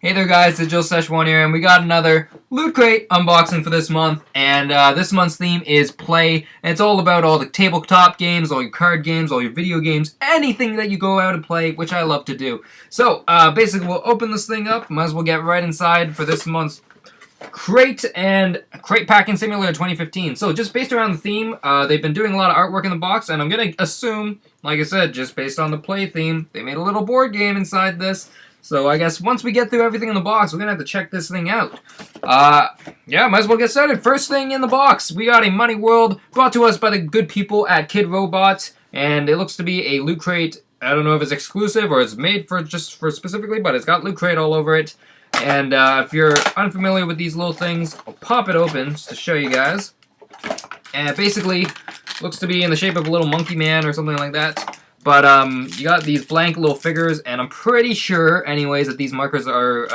Hey there guys, it's Joe1 here, and we got another Loot Crate unboxing for this month, and this month's theme is play, and it's all about all the tabletop games, all your card games, all your video games, anything that you go out and play, which I love to do. So, basically we'll open this thing up, might as well get right inside for this month's Crate and Crate Packing Simulator 2015. So just based around the theme, they've been doing a lot of artwork in the box, and I'm going to assume, like I said, just based on the play theme, they made a little board game inside this. So I guess once we get through everything in the box, we're going to have to check this thing out. Yeah, might as well get started. First thing in the box, we got a Money World brought to us by the good people at Kid Robot, and it looks to be a Loot Crate. I don't know if it's exclusive or it's made for just for specifically, but it's got Loot Crate all over it. And if you're unfamiliar with these little things, I'll pop it open just to show you guys. And it basically looks to be in the shape of a little monkey man or something like that. But you got these blank little figures, and I'm pretty sure, anyways, that these markers are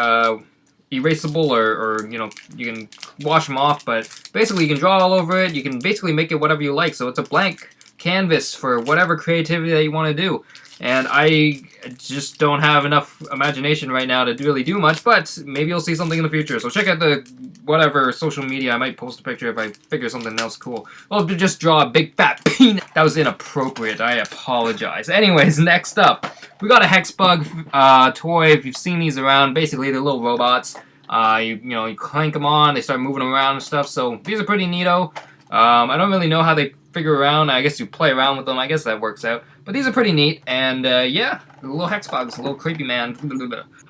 erasable or you know, you can wash them off. But basically, you can draw all over it. You can basically make it whatever you like. So it's a blank canvas for whatever creativity that you want to do. And I just don't have enough imagination right now to really do much, but maybe you'll see something in the future. So check out the whatever social media. I might post a picture if I figure something else cool. I'll just draw a big fat peanut. That was inappropriate. I apologize. Anyways, next up, we got a Hexbug toy. If you've seen these around, basically they're little robots. You clank them on, they start moving around and stuff. So these are pretty neato. I don't really know how they figure around. I guess you play around with them. I guess that works out. But these are pretty neat, and yeah, the little Hexbugs, a little creepy man.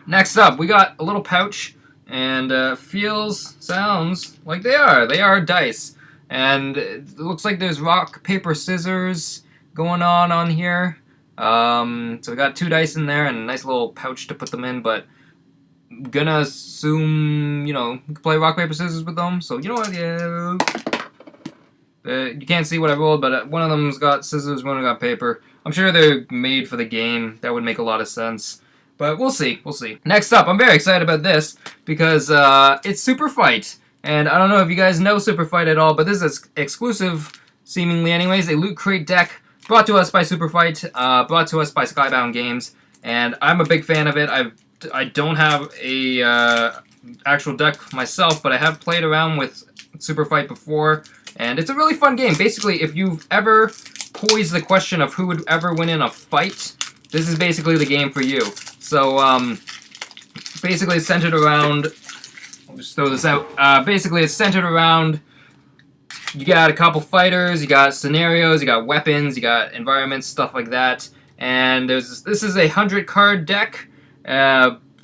Next up, we got a little pouch, and sounds like they are dice. And it looks like there's rock, paper, scissors going on here. So we got 2 dice in there and a nice little pouch to put them in, but I'm gonna assume, you know, you can play rock, paper, scissors with them. So, you know what, yeah. You can't see what I rolled, but one of them's got scissors, one of them got paper. I'm sure they're made for the game. That would make a lot of sense. But we'll see. We'll see. Next up, I'm very excited about this because it's Super Fight. And I don't know if you guys know Super Fight at all, but this is exclusive, seemingly anyways, a Loot Crate deck brought to us by Super Fight, brought to us by Skybound Games. And I'm a big fan of it. I don't have a actual deck myself, but I have played around with Super Fight before. And it's a really fun game. Basically, if you've ever posed the question of who would ever win in a fight, this is basically the game for you. So, basically it's centered around, I'll just throw this out, basically it's centered around, you got a couple fighters, you got scenarios, you got weapons, you got environments, stuff like that. And this is a 100-card deck,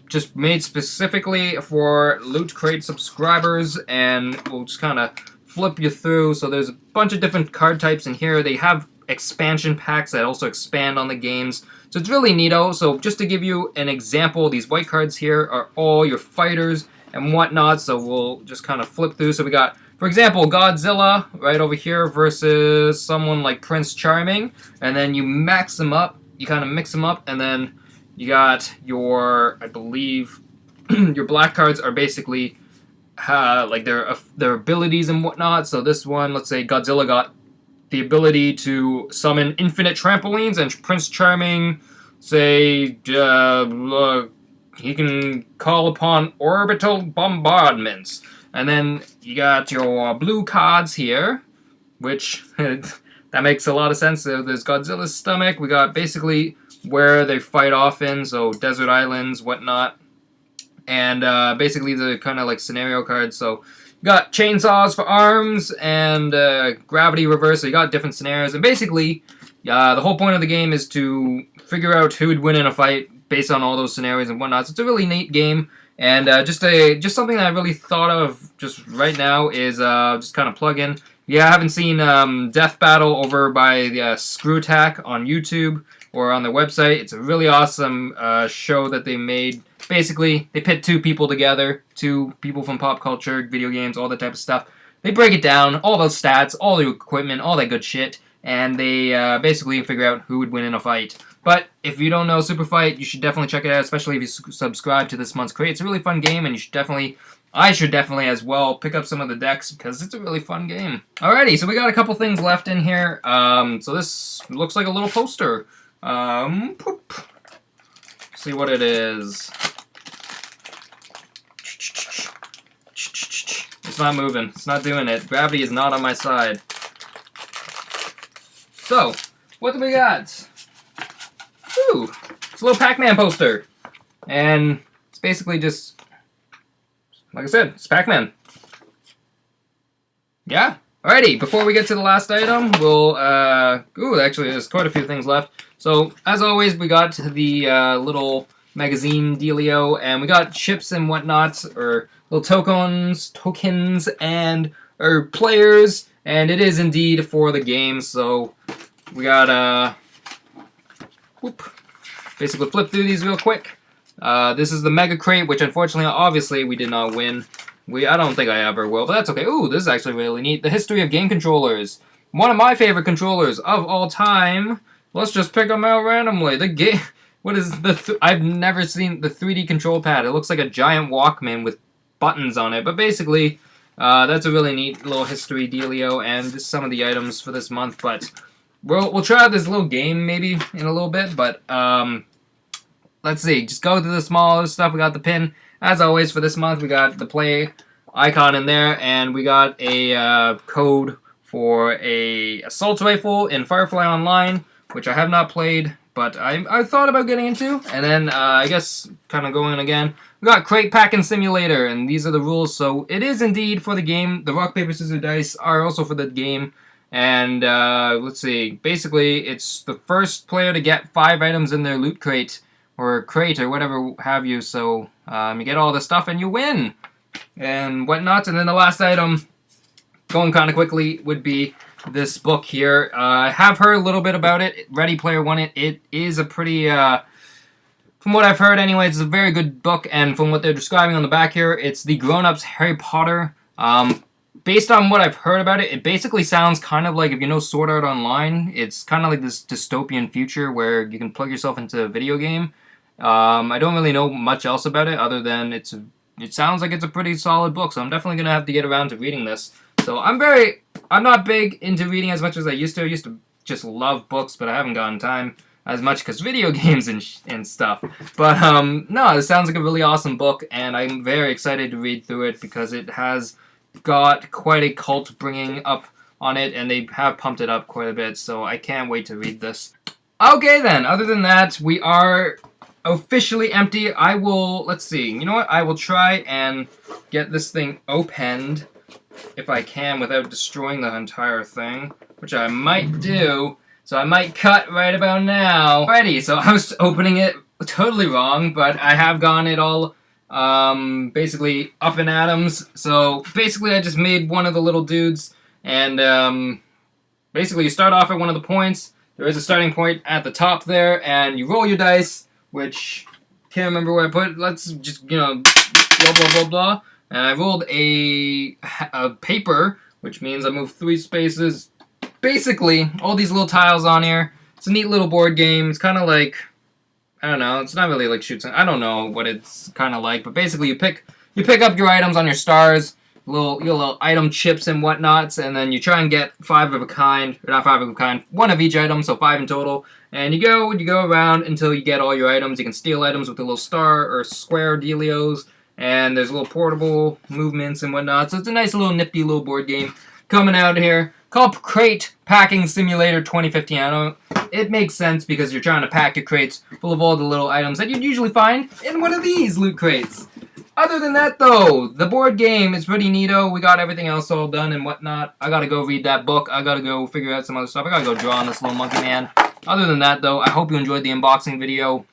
just made specifically for Loot Crate subscribers, and we'll just kind of flip you through. So there's a bunch of different card types in here. They have expansion packs that also expand on the games. So it's really neato. So just to give you an example, these white cards here are all your fighters and whatnot. So we'll just kind of flip through. So we got, for example, Godzilla right over here versus someone like Prince Charming. And then you max them up. You kind of mix them up. And then you got your, I believe, your black cards are basically like their abilities and whatnot. So this one, let's say Godzilla got the ability to summon infinite trampolines, and Prince Charming, say, he can call upon orbital bombardments. And then you got your blue cards here, which that makes a lot of sense. So there's Godzilla's stomach. We got basically where they fight off in, so desert islands, whatnot. And basically the kind of like scenario cards. So you got chainsaws for arms and gravity reverse. So you got different scenarios. And basically, the whole point of the game is to figure out who would win in a fight based on all those scenarios and whatnot. So it's a really neat game. And just something that I really thought of just right now is just kind of plug in. Yeah, I haven't seen Death Battle over by the Screw Attack on YouTube or on their website. It's a really awesome show that they made. Basically, they pit 2 people together, 2 people from pop culture, video games, all that type of stuff. They break it down, all those stats, all the equipment, all that good shit, and they basically figure out who would win in a fight. But if you don't know Super Fight, you should definitely check it out, especially if you subscribe to this month's crate. It's a really fun game, and you should definitely, I should definitely as well, pick up some of the decks, because it's a really fun game. Alrighty, so we got a couple things left in here. So this looks like a little poster. See what it is. It's not moving. It's not doing it. Gravity is not on my side. So, what do we got? Ooh, it's a little Pac-Man poster. And it's basically just, like I said, it's Pac-Man. Yeah. Alrighty, before we get to the last item, we'll, ooh, actually, there's quite a few things left. So, as always, we got the little magazine dealio, and we got chips and whatnot, or little tokens, and, or players, and it is indeed for the game, so we got, whoop, basically flip through these real quick. This is the Mega Crate, which unfortunately, obviously, we did not win. I don't think I ever will, but that's okay. Ooh, this is actually really neat. The history of game controllers. One of my favorite controllers of all time. Let's just pick them out randomly. The game... What is the... I've never seen the 3D control pad. It looks like a giant Walkman with buttons on it. But basically, that's a really neat little history dealio. And just some of the items for this month. But we'll try out this little game maybe in a little bit. But let's see. Just go through the smaller stuff. We got the pin. As always, for this month, we got the play icon in there, and we got a code for a assault rifle in Firefly Online, which I have not played, but I thought about getting into. And then, I guess, kind of going again, we got Crate Packing Simulator, and these are the rules. So it is indeed for the game. The rock, paper, scissors, dice are also for the game. And, let's see, basically, it's the first player to get 5 items in their loot crate, or crate, or whatever have you, so you get all this stuff and you win, and whatnot. And then the last item, going kind of quickly, would be this book here. I have heard a little bit about it. Ready Player One. It is a pretty, from what I've heard anyway, it's a very good book, and from what they're describing on the back here, it's the grown-ups Harry Potter. Based on what I've heard about it, it basically sounds kind of like, if you know Sword Art Online, it's kind of like this dystopian future where you can plug yourself into a video game. I don't really know much else about it other than it sounds like it's a pretty solid book, so I'm definitely going to have to get around to reading this. So I'm not big into reading as much as I used to. I used to just love books, but I haven't gotten time as much because video games and stuff. But no, it sounds like a really awesome book, and I'm very excited to read through it because it has got quite a cult bringing up on it, and they have pumped it up quite a bit, so I can't wait to read this. Okay then, other than that, we are officially empty. I will, let's see, you know what, I will try and get this thing opened if I can without destroying the entire thing, which I might do, so I might cut right about now. Alrighty, so I was opening it totally wrong, but I have gotten it all basically up in atoms. So basically I just made one of the little dudes, and basically you start off at one of the points. There is a starting point at the top there, and you roll your dice, which, can't remember where I put it. Let's just, you know, blah, blah, blah, blah. And I rolled a paper, which means I moved 3 spaces. Basically, all these little tiles on here. It's a neat little board game. It's kind of like, I don't know, it's not really like Shoots. I don't know what it's kind of like, but basically you pick up your items on your stars, your little item chips and whatnots, and then you try and get 5 of a kind, or not 5 of a kind, 1 of each item, so 5 in total. And you go around until you get all your items. You can steal items with the little star or square dealios, and there's little portable movements and whatnot. So it's a nice little nifty little board game coming out here called Crate Packing Simulator 2015. I don't. It makes sense because you're trying to pack your crates full of all the little items that you'd usually find in one of these loot crates. Other than that, though, the board game is pretty neato. We got everything else all done and whatnot. I gotta go read that book. I gotta go figure out some other stuff. I gotta go draw on this little monkey man. Other than that, though, I hope you enjoyed the unboxing video.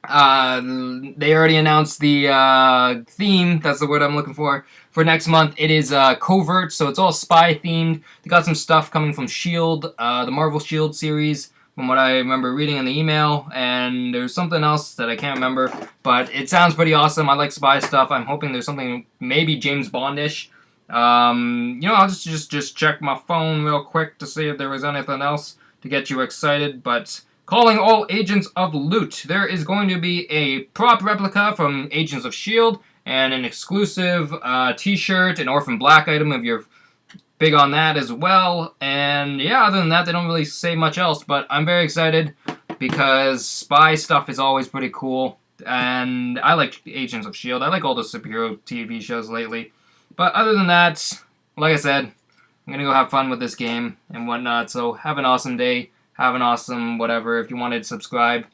They already announced the theme. That's the word I'm looking for next month. It is Covert, so it's all spy themed. They got some stuff coming from S.H.I.E.L.D., the Marvel S.H.I.E.L.D. series, from what I remember reading in the email, and there's something else that I can't remember, but it sounds pretty awesome. I like spy stuff. I'm hoping there's something maybe James Bond-ish. You know, I'll just check my phone real quick to see if there was anything else to get you excited, but calling all Agents of Loot. There is going to be a prop replica from Agents of S.H.I.E.L.D. and an exclusive t-shirt, an Orphan Black item if you're big on that as well. And yeah, other than that, they don't really say much else, but I'm very excited because spy stuff is always pretty cool. And I like Agents of S.H.I.E.L.D. I like all the superhero TV shows lately. But other than that, like I said, I'm going to go have fun with this game and whatnot. So have an awesome day. Have an awesome whatever. If you wanted to subscribe,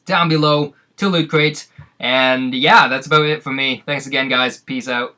down below to Loot Crate. And yeah, that's about it for me. Thanks again, guys. Peace out.